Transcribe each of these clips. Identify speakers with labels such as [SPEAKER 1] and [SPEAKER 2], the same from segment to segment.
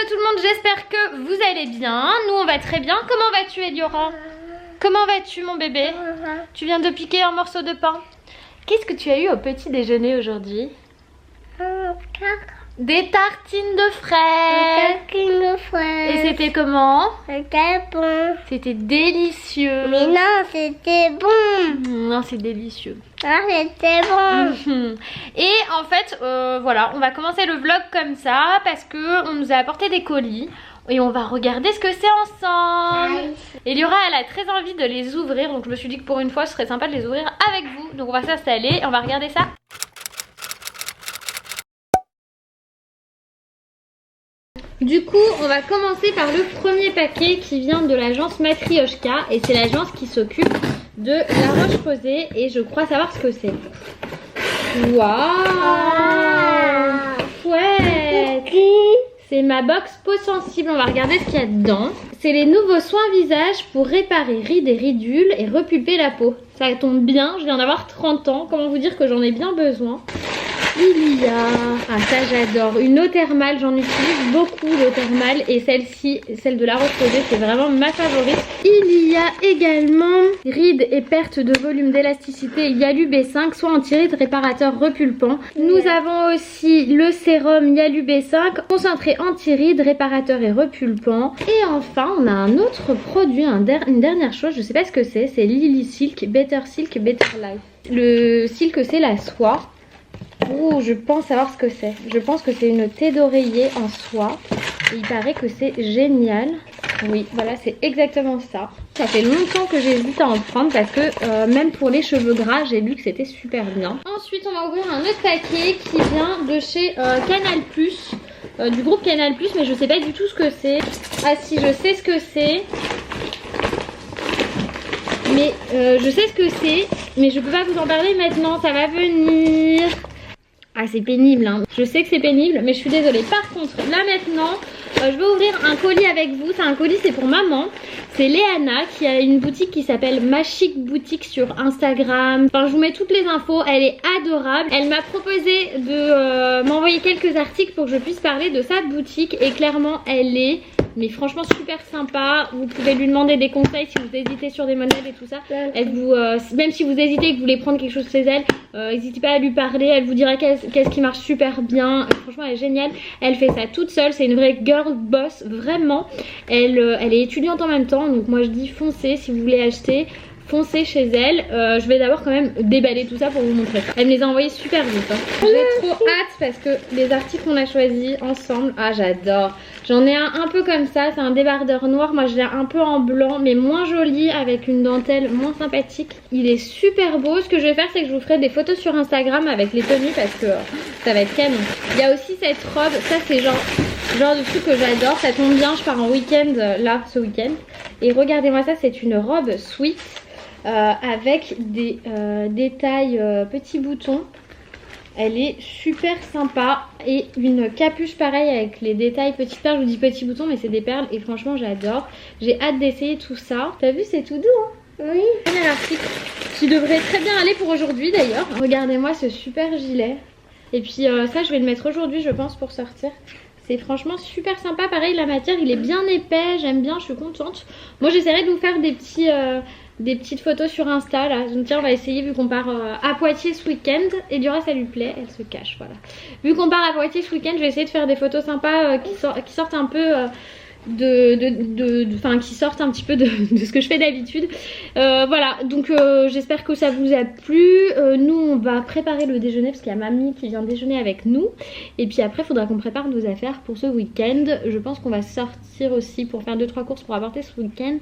[SPEAKER 1] tout le monde, j'espère que vous allez bien. Nous on va très bien. Comment vas-tu Eliora? Comment vas-tu mon bébé? Tu viens de piquer un morceau de pain. Qu'est-ce que tu as eu au petit déjeuner aujourd'hui? Des tartines de fraises. Et c'était comment?
[SPEAKER 2] C'était bon.
[SPEAKER 1] C'était délicieux.
[SPEAKER 2] Mais non, c'était bon.
[SPEAKER 1] Non, c'est délicieux.
[SPEAKER 2] Ah, c'était bon.
[SPEAKER 1] Et en fait, voilà, on va commencer le vlog comme ça parce que on nous a apporté des colis. Et on va regarder ce que c'est ensemble. Eliora, elle a très envie de les ouvrir. Donc je me suis dit que pour une fois, ce serait sympa de les ouvrir avec vous. Donc on va s'installer et on va regarder ça. Du coup, on va commencer par le premier paquet qui vient de l'agence Matryoshka. Et c'est l'agence qui s'occupe de La Roche-Posay. Et je crois savoir ce que c'est. Waouh, chouette. C'est ma box peau sensible, on va regarder ce qu'il y a dedans. C'est les nouveaux soins visage pour réparer rides et ridules et repulper la peau. Ça tombe bien, je viens d'avoir 30 ans, comment vous dire que j'en ai bien besoin. Il y a, ah ça j'adore, une eau thermale, j'en utilise beaucoup l'eau thermale et celle-ci, celle de La Roche-Posay, c'est vraiment ma favorite. Il y a également rides et perte de volume d'élasticité Yalu B5, soit anti-rides réparateur repulpant. Nous avons aussi le sérum Yalu B5, concentré anti-rides réparateur et repulpant. Et enfin on a un autre produit, une dernière chose, je sais pas ce que c'est Lily Silk, Better Silk, Better Life. Le silk c'est la soie. Oh, je pense savoir ce que c'est. Je pense que c'est une thé d'oreiller en soie. Et il paraît que c'est génial. Oui, voilà, c'est exactement ça. Ça fait longtemps que j'hésite à en prendre parce que même pour les cheveux gras, j'ai lu que c'était super bien. Ensuite, on va ouvrir un autre paquet qui vient de chez Canal+, du groupe Canal+, mais je sais pas du tout ce que c'est. Ah si, je sais ce que c'est. Mais je sais ce que c'est, mais je peux pas vous en parler maintenant, ça va venir. Ah c'est pénible hein. Je sais que c'est pénible mais je suis désolée. Par contre là maintenant je vais ouvrir un colis avec vous. C'est un colis, c'est pour maman. C'est Léana qui a une boutique qui s'appelle Ma Chic Boutique sur Instagram. Enfin je vous mets toutes les infos, elle est adorable. Elle m'a proposé de m'envoyer quelques articles pour que je puisse parler de sa boutique. Et clairement elle est mais franchement super sympa. Vous pouvez lui demander des conseils si vous hésitez sur des modèles et tout ça. Elle vous, même si vous hésitez et que vous voulez prendre quelque chose chez elle, n'hésitez pas à lui parler. Elle vous dira qu'est-ce qui marche super bien. Franchement elle est géniale. Elle fait ça toute seule. C'est une vraie girl boss vraiment. Elle est étudiante en même temps. Donc moi je dis foncez si vous voulez acheter. Foncez chez elle. Je vais d'abord quand même déballer tout ça pour vous montrer. Elle me les a envoyés super vite. Hein. J'ai trop hâte parce que les articles qu'on a choisis ensemble, ah j'adore. J'en ai un peu comme ça, c'est un débardeur noir. Moi je l'ai un peu en blanc mais moins joli avec une dentelle moins sympathique. Il est super beau. Ce que je vais faire c'est que je vous ferai des photos sur Instagram avec les tenues parce que ça va être canon. Il y a aussi cette robe, ça c'est genre de truc que j'adore. Ça tombe bien, je pars en week-end là ce week-end. Et regardez-moi ça, c'est une robe sweat. Avec des détails petits boutons. Elle est super sympa. Et une capuche pareil avec les détails petites perles. Je vous dis petits boutons mais c'est des perles et franchement j'adore. J'ai hâte d'essayer tout ça. T'as vu, c'est tout doux hein. Oui. Premier article qui devrait très bien aller pour aujourd'hui d'ailleurs. Regardez-moi ce super gilet. Et puis ça je vais le mettre aujourd'hui je pense pour sortir. C'est franchement super sympa. Pareil la matière il est bien épais. J'aime bien, je suis contente. Moi j'essaierai de vous faire des petites photos sur Insta là. Donc tiens on va essayer vu qu'on part à Poitiers ce week-end. Et Eliora ça lui plaît, elle se cache voilà. Vu qu'on part à Poitiers ce week-end je vais essayer de faire des photos sympas qui sortent un peu qui sortent un petit peu de ce que je fais d'habitude. Voilà donc j'espère que ça vous a plu. Nous on va préparer le déjeuner parce qu'il y a mamie qui vient déjeuner avec nous. Et puis après il faudra qu'on prépare nos affaires pour ce week-end. Je pense qu'on va sortir aussi pour faire 2-3 courses pour apporter ce week-end.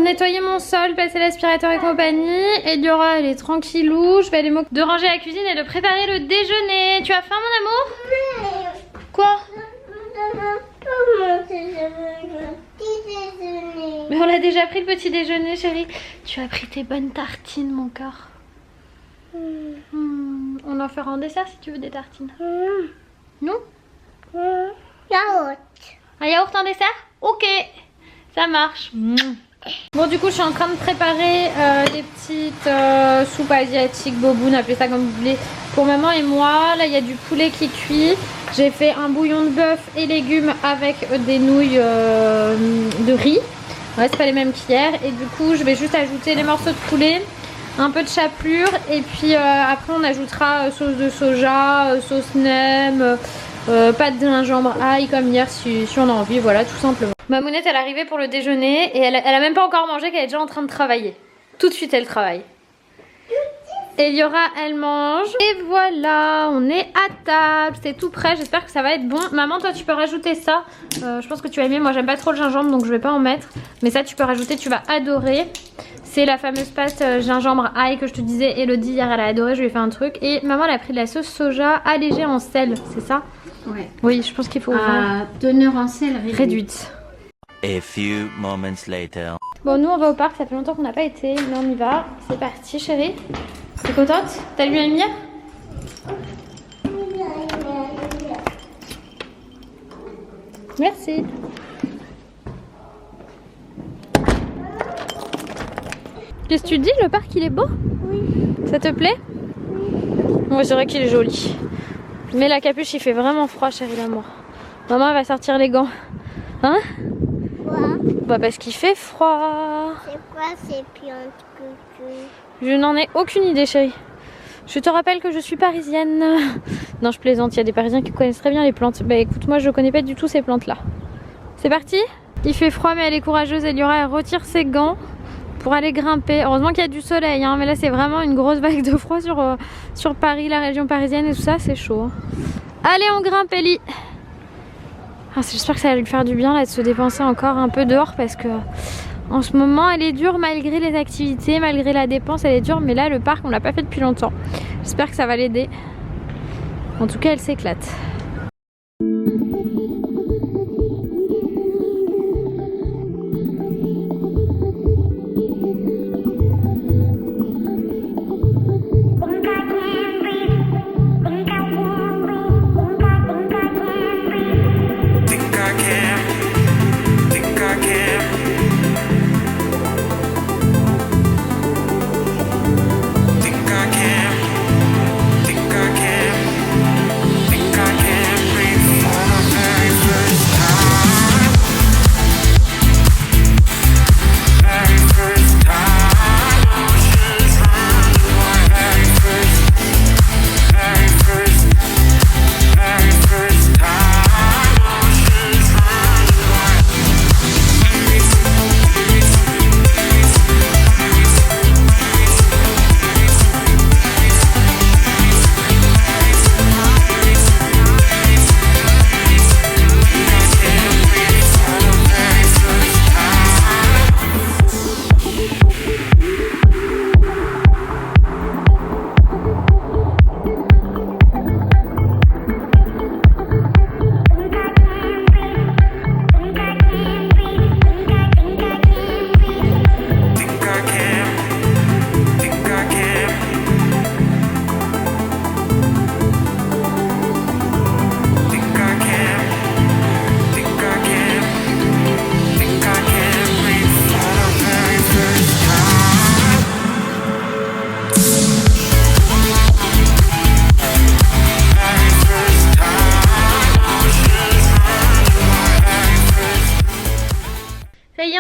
[SPEAKER 1] Nettoyer mon sol, passer l'aspirateur et compagnie. Eliora elle est tranquillou. Je vais aller m'occuper de ranger la cuisine et de préparer le déjeuner. Tu as faim mon amour? Quoi? Mais on a déjà pris le petit déjeuner chérie. Tu as pris tes bonnes tartines mon cœur. On en fera en dessert si tu veux des tartines. Non?
[SPEAKER 2] Yaourt.
[SPEAKER 1] yaourt en dessert? Ok, ça marche. Bon, du coup, je suis en train de préparer des petites soupes asiatiques, boboon, appelez ça comme vous voulez, pour maman et moi. Là, il y a du poulet qui cuit. J'ai fait un bouillon de bœuf et légumes avec des nouilles de riz. Ouais, c'est pas les mêmes qu'hier. Et du coup, je vais juste ajouter les morceaux de poulet, un peu de chapelure. Et puis après, on ajoutera sauce de soja, sauce nem, pâte de gingembre, ail comme hier si on a envie. Voilà, tout simplement. Mamounette, elle est arrivée pour le déjeuner et elle a même pas encore mangé qu'elle est déjà en train de travailler. Tout de suite, elle travaille. Eliora, elle mange. Et voilà, on est à table. C'est tout prêt, j'espère que ça va être bon. Maman, toi, tu peux rajouter ça. Je pense que tu vas aimer. Moi, j'aime pas trop le gingembre, donc je vais pas en mettre. Mais ça, tu peux rajouter, tu vas adorer. C'est la fameuse pâte gingembre ail que je te disais. Elodie, hier, elle a adoré, je lui ai fait un truc. Et maman, elle a pris de la sauce soja allégée en sel, c'est ça?
[SPEAKER 3] Ouais.
[SPEAKER 1] Oui, je pense qu'il faut...
[SPEAKER 3] teneur en sel réduite.
[SPEAKER 4] A few moments later.
[SPEAKER 1] Bon, nous on va au parc, ça fait longtemps qu'on n'a pas été, mais on y va. C'est parti, chérie. T'es contente? T'as lu la lumière? Merci. Qu'est-ce que tu dis? Le parc il est beau?
[SPEAKER 2] Oui.
[SPEAKER 1] Ça te plaît? Oui, c'est vrai qu'il est joli. Mais la capuche il fait vraiment froid, chérie d'amour. Maman elle va sortir les gants. Hein?
[SPEAKER 2] Quoi?
[SPEAKER 1] Bah parce qu'il fait froid.
[SPEAKER 2] C'est quoi ces plantes que
[SPEAKER 1] Je n'en ai aucune idée, chérie. Je te rappelle que je suis parisienne. Non, je plaisante, il y a des parisiens qui connaissent très bien les plantes. Bah écoute, moi je connais pas du tout ces plantes là. C'est parti? Il fait froid mais elle est courageuse. Eliora, elle retire ses gants pour aller grimper. Heureusement qu'il y a du soleil, hein, mais là c'est vraiment une grosse vague de froid sur Paris, la région parisienne et tout ça, c'est chaud. Hein. Allez, on grimpe, Ellie. Ah, j'espère que ça va lui faire du bien là de se dépenser encore un peu dehors parce que en ce moment elle est dure malgré les activités, malgré la dépense, elle est dure, mais là le parc on l'a pas fait depuis longtemps. J'espère que ça va l'aider. En tout cas, elle s'éclate.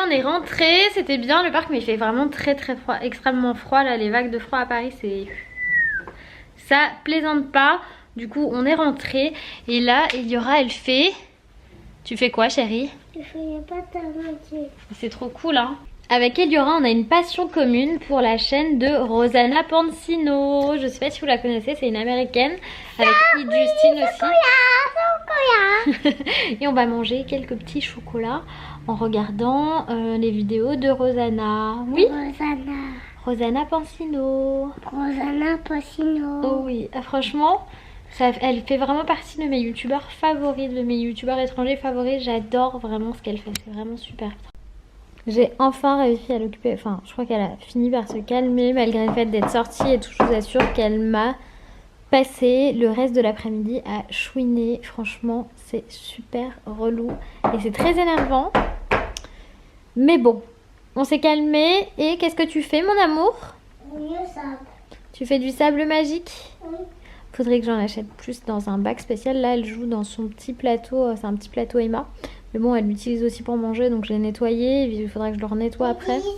[SPEAKER 1] On est rentré, c'était bien le parc mais il fait vraiment très froid, extrêmement froid là, les vagues de froid à Paris c'est... ça plaisante pas. Du coup on est rentré et là Eliora elle fait... Tu fais quoi chérie?
[SPEAKER 2] Je fais pas ta manger.
[SPEAKER 1] C'est trop cool hein. Avec Eliora on a une passion commune pour la chaîne de Rosanna Pansino. Je sais pas si vous la connaissez, c'est une américaine avec Justine aussi. Et on va manger quelques petits chocolats en regardant les vidéos de Rosanna. Oui, Rosanna Pansino.
[SPEAKER 2] Rosanna Pansino.
[SPEAKER 1] Oh oui, franchement, elle fait vraiment partie de mes youtubeurs favoris, de mes youtubeurs étrangers favoris. J'adore vraiment ce qu'elle fait, c'est vraiment super. J'ai enfin réussi à l'occuper, enfin je crois qu'elle a fini par se calmer malgré le fait d'être sortie et tout. Je vous assure qu'elle m'a passé le reste de l'après-midi à chouiner. Franchement c'est super relou et c'est très énervant. Mais bon, on s'est calmé. Et qu'est-ce que tu fais, mon amour?
[SPEAKER 2] Oui, ça.
[SPEAKER 1] Tu fais du sable magique?
[SPEAKER 2] Oui.
[SPEAKER 1] Faudrait que j'en achète plus dans un bac spécial. Là, elle joue dans son petit plateau. C'est un petit plateau Emma. Mais bon, elle l'utilise aussi pour manger, donc je l'ai nettoyé. Il faudra que je le renettoie après.
[SPEAKER 2] Aussi,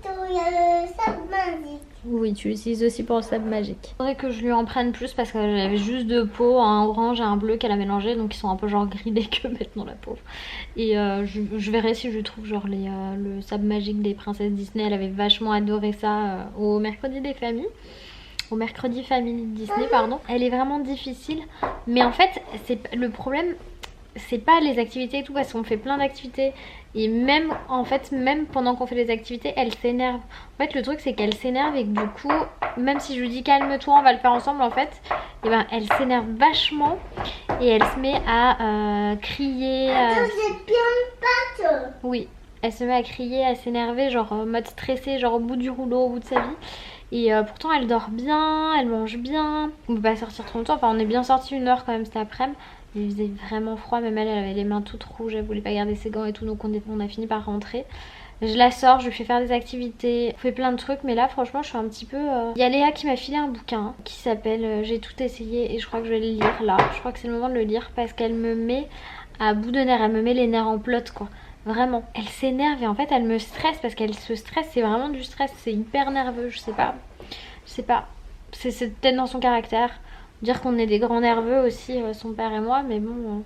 [SPEAKER 2] il y a le sable magique.
[SPEAKER 1] Oui, tu l'utilises aussi pour le sable magique. Faudrait que je lui en prenne plus parce qu'elle avait juste deux pots, un orange et un bleu qu'elle a mélangé, donc ils sont un peu genre gris d'équeux maintenant, la pauvre. Et je verrai si je trouve genre le sable magique des princesses Disney. Elle avait vachement adoré ça au mercredi des familles. Au mercredi famille Disney, pardon. Elle est vraiment difficile, mais en fait, le problème, c'est pas les activités et tout, parce qu'on fait plein d'activités. Et même pendant qu'on fait les activités, elle s'énerve. En fait, le truc, c'est qu'elle s'énerve et que du coup, même si je lui dis calme-toi, on va le faire ensemble, en fait, et ben, elle s'énerve vachement et elle se met à crier.
[SPEAKER 2] C'est bien une patte.
[SPEAKER 1] Oui, elle se met à crier, à s'énerver, genre en mode stressé, genre au bout du rouleau, au bout de sa vie. Et pourtant, elle dort bien, elle mange bien. On peut pas sortir trop longtemps. Enfin, on est bien sorti 1 heure quand même cet après-midi. Il faisait vraiment froid, même elle avait les mains toutes rouges, elle voulait pas garder ses gants et tout, donc on a fini par rentrer. Je la sors, je lui fais faire des activités, on fait plein de trucs, mais là franchement je suis un petit peu... Il y a Léa qui m'a filé un bouquin qui s'appelle J'ai tout essayé et je crois que je vais le lire là. Je crois que c'est le moment de le lire parce qu'elle me met à bout de nerfs, elle me met les nerfs en plâtre quoi. Vraiment, elle s'énerve et en fait elle me stresse parce qu'elle se stresse, c'est vraiment du stress, c'est hyper nerveux, je sais pas. C'est peut-être dans son caractère. Dire qu'on est des grands nerveux aussi, son père et moi, mais bon,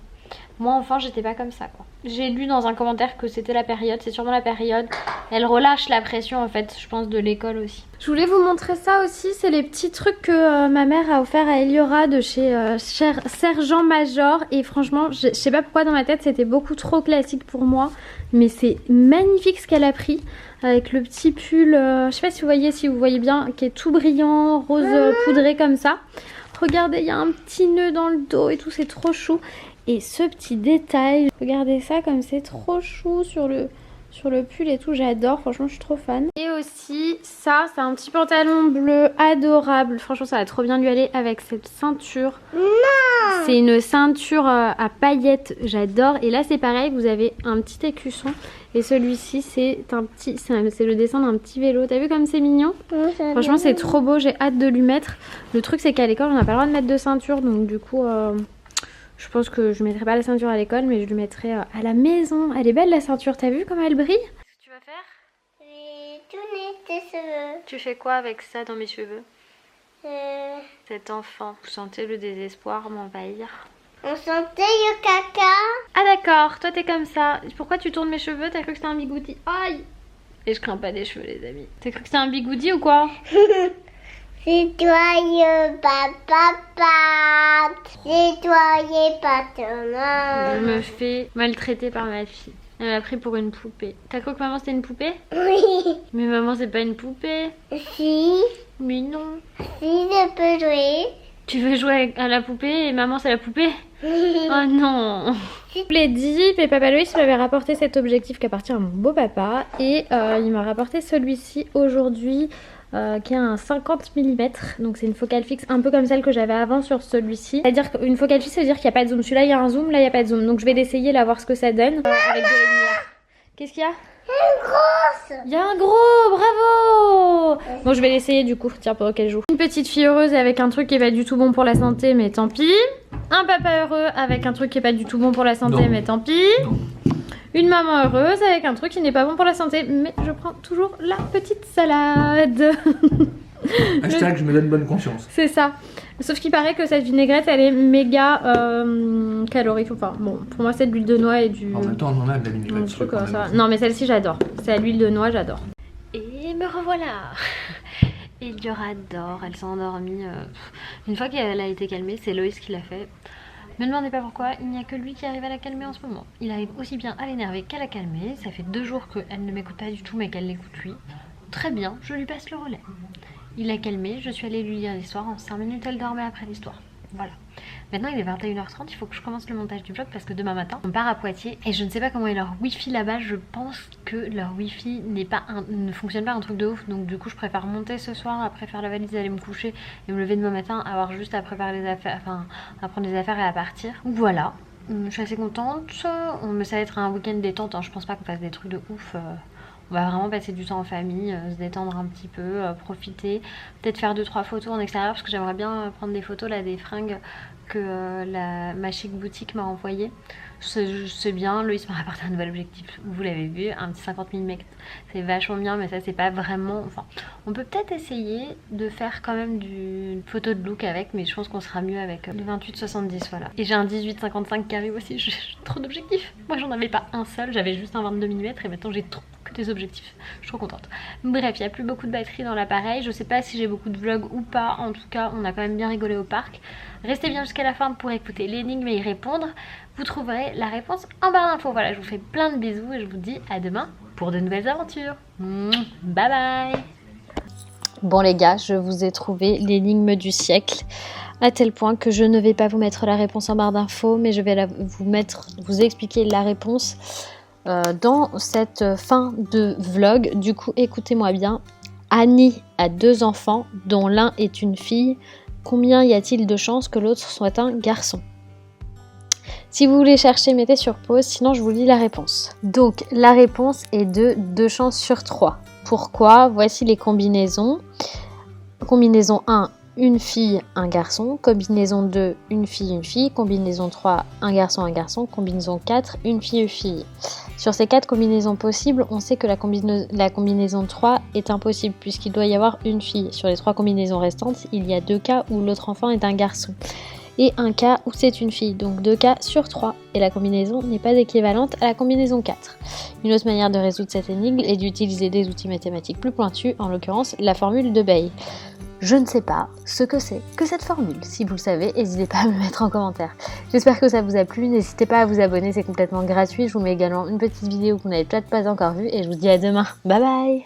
[SPEAKER 1] moi enfin j'étais pas comme ça quoi. J'ai lu dans un commentaire que c'était la période, c'est sûrement la période. Elle relâche la pression en fait, je pense de l'école aussi. Je voulais vous montrer ça aussi, c'est les petits trucs que ma mère a offert à Eliora de chez Sergent Major. Et franchement, je sais pas pourquoi dans ma tête c'était beaucoup trop classique pour moi, mais c'est magnifique ce qu'elle a pris. Avec le petit pull, je sais pas si vous voyez bien, qui est tout brillant, rose poudré comme ça. Regardez, il y a un petit nœud dans le dos et tout, c'est trop chou. Et ce petit détail, regardez ça comme c'est trop chou sur le pull et tout, j'adore, franchement je suis trop fan. Et aussi ça, c'est un petit pantalon bleu adorable, franchement ça va trop bien lui aller avec cette ceinture. Non, c'est une ceinture à paillettes, j'adore. Et là c'est pareil, vous avez un petit écusson. Et celui-ci c'est le dessin d'un petit vélo. T'as vu comme c'est mignon? Franchement c'est trop beau, j'ai hâte de lui mettre. Le truc c'est qu'à l'école on n'a pas le droit de mettre de ceinture, donc du coup je pense que je mettrai pas la ceinture à l'école, mais je lui mettrai à la maison. Elle est belle la ceinture, t'as vu comment elle brille? Qu'est-ce que tu vas faire?
[SPEAKER 2] Je vais tourner tes cheveux.
[SPEAKER 1] Tu fais quoi avec ça dans mes cheveux? Cet enfant, vous sentez le désespoir m'envahir?
[SPEAKER 2] On sentait le caca.
[SPEAKER 1] Ah d'accord, toi t'es comme ça. Pourquoi tu tournes mes cheveux? T'as cru que c'était un bigoudi? Aïe! Et je crains pas les cheveux les amis. T'as cru que c'était un bigoudi ou quoi?
[SPEAKER 2] C'est joyeux papa. C'est joyeux paternel.
[SPEAKER 1] Je me fais maltraiter par ma fille. Elle m'a pris pour une poupée. T'as cru que maman c'était une poupée?
[SPEAKER 2] Oui.
[SPEAKER 1] Mais maman c'est pas une poupée.
[SPEAKER 2] Si.
[SPEAKER 1] Mais non.
[SPEAKER 2] Si je peux jouer.
[SPEAKER 1] Tu veux jouer à la poupée et maman c'est la poupée? Oh non. Je l'ai dit, mais Papa Loïs m'avait rapporté cet objectif qui appartient à mon beau papa. Et il m'a rapporté celui-ci aujourd'hui. Qui a un 50 mm, donc c'est une focale fixe un peu comme celle que j'avais avant sur celui-ci. C'est-à-dire qu'une focale fixe, ça veut dire qu'il n'y a pas de zoom. Celui-là il y a un zoom, là il n'y a pas de zoom. Donc je vais l'essayer là, voir ce que ça donne. Avec de la lumière. Qu'est-ce qu'il y a?
[SPEAKER 2] Une grosse.
[SPEAKER 1] Il y a un gros, bravo. Bon je vais l'essayer du coup, tiens pendant qu'elle joue. Une petite fille heureuse avec un truc qui est pas du tout bon pour la santé, mais tant pis. Un papa heureux avec un truc qui est pas du tout bon pour la santé, mais tant pis. Une maman heureuse avec un truc qui n'est pas bon pour la santé, mais je prends toujours la petite salade.
[SPEAKER 5] Hashtag je me donne bonne conscience.
[SPEAKER 1] C'est ça. Sauf qu'il paraît que cette vinaigrette elle est méga calorique. Enfin bon, pour moi c'est de l'huile de noix et du...
[SPEAKER 5] En même temps on en a de la vinaigrette.
[SPEAKER 1] Truc, ça va. Non mais celle-ci j'adore. C'est à l'huile de noix, j'adore. Et me revoilà. Eliora adore, elle s'est endormie. Une fois qu'elle a été calmée, c'est Loïs qui l'a fait. Me demandez pas pourquoi, il n'y a que lui qui arrive à la calmer en ce moment. Il arrive aussi bien à l'énerver qu'à la calmer. Ça fait 2 jours qu'elle ne m'écoute pas du tout mais qu'elle l'écoute lui. Très bien, je lui passe le relais. Il l'a calmée, je suis allée lui lire l'histoire. En 5 minutes elle dormait après l'histoire. Voilà.
[SPEAKER 6] Maintenant il est 21h30, il faut que je commence le montage du vlog parce que demain matin on part à Poitiers et je ne sais pas comment est leur wifi là-bas. Je pense que leur wifi ne fonctionne pas un truc de ouf, donc du coup je préfère monter ce soir, après faire la valise, aller me coucher et me lever demain matin, avoir juste à préparer les affaires, enfin à prendre les affaires et à partir. Donc voilà, je suis assez contente. Ça va être un week-end détente, hein. Je pense pas qu'on fasse des trucs de ouf. On va vraiment passer du temps en famille, se détendre un petit peu, profiter, peut-être faire 2-3 photos en extérieur parce que j'aimerais bien prendre des photos là des fringues que ma chic boutique m'a envoyé. C'est bien, Loïs m'a rapporté un nouvel objectif, vous l'avez vu, un petit 50 mm, c'est vachement bien, mais ça c'est pas vraiment, enfin on peut peut-être essayer de faire quand même une photo de look avec, mais je pense qu'on sera mieux avec le 28-70, voilà. Et j'ai un 18-55 qui arrive aussi, j'ai trop d'objectifs, moi j'en avais pas un seul, j'avais juste un 22 mm et maintenant j'ai trop que des objectifs, je suis trop contente. Bref, il n'y a plus beaucoup de batterie dans l'appareil, je sais pas si j'ai beaucoup de vlogs ou pas, en tout cas on a quand même bien rigolé au parc. Restez bien jusqu'à la fin pour écouter l'énigme et y répondre. Vous trouverez la réponse en barre d'infos. Voilà, je vous fais plein de bisous et je vous dis à demain pour de nouvelles aventures. Bye bye.
[SPEAKER 1] Bon les gars, je vous ai trouvé l'énigme du siècle, à tel point que je ne vais pas vous mettre la réponse en barre d'infos, mais je vais vous expliquer la réponse dans cette fin de vlog. Du coup, écoutez-moi bien. Annie a 2 enfants, dont l'un est une fille. Combien y a-t-il de chances que l'autre soit un garçon? Si vous voulez chercher, mettez sur pause, sinon je vous lis la réponse. Donc la réponse est de 2 chances sur 3. Pourquoi? Voici les combinaisons. Combinaison 1, une fille, un garçon. Combinaison 2, une fille. Combinaison 3, un garçon. Combinaison 4, une fille. Sur ces 4 combinaisons possibles, on sait que la combinaison 3 est impossible puisqu'il doit y avoir une fille. Sur les 3 combinaisons restantes, il y a 2 cas où l'autre enfant est un garçon et un cas où c'est une fille, donc 2 cas sur 3, et la combinaison n'est pas équivalente à la combinaison 4. Une autre manière de résoudre cette énigme est d'utiliser des outils mathématiques plus pointus, en l'occurrence la formule de Bay. Je ne sais pas ce que c'est que cette formule. Si vous le savez, n'hésitez pas à me le mettre en commentaire. J'espère que ça vous a plu. N'hésitez pas à vous abonner, c'est complètement gratuit. Je vous mets également une petite vidéo que vous n'avez peut-être pas encore vue et je vous dis à demain. Bye bye.